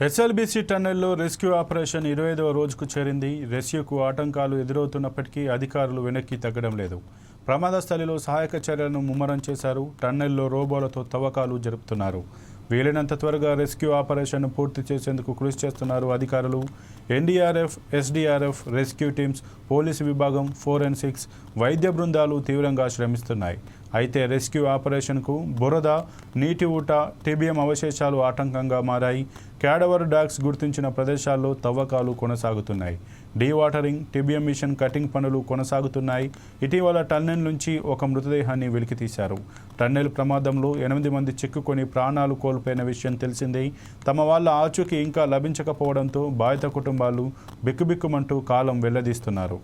SLBC టన్నెల్లో rescue operation 25వ రోజుకు చేరింది. రెస్క్యూకు ఆటంకాలు ఎదురవుతున్నప్పటికీ అధికారులు వెనక్కి తగ్గడం లేదు. ప్రమాద స్థలిలో సహాయక చర్యలను ముమ్మరం చేశారు. టన్నెల్లో రోబోలతో తవ్వకాలు జరుపుతున్నారు. వీలైనంత త్వరగా రెస్క్యూ ఆపరేషన్ను పూర్తి చేసేందుకు కృషి చేస్తున్నారు అధికారులు. NDRF, SDRF, rescue teams, police విభాగం, ఫోరెన్సిక్స్, వైద్య బృందాలు తీవ్రంగా శ్రమిస్తున్నాయి. అయితే రెస్క్యూ ఆపరేషన్కు బురద, నీటి ఊట, టీబీఎం అవశేషాలు ఆటంకంగా మారాయి. క్యాడవర్ డాగ్స్ గుర్తించిన ప్రదేశాల్లో తవ్వకాలు కొనసాగుతున్నాయి. డీవాటరింగ్, టీబీఎం మిషన్ కటింగ్ పనులు కొనసాగుతున్నాయి. ఇటీవల టన్నెల్ నుంచి ఒక మృతదేహాన్ని వెలికితీశారు. టన్నెల్ ప్రమాదంలో 8 మంది చిక్కుకొని ప్రాణాలు కోల్పోయిన విషయం తెలిసిందే. తమ వాళ్ళ ఆచూకీ ఇంకా లభించకపోవడంతో బాధిత కుటుంబాలు బిక్కుబిక్కుమంటూ కాలం వెళ్లదీస్తున్నారు.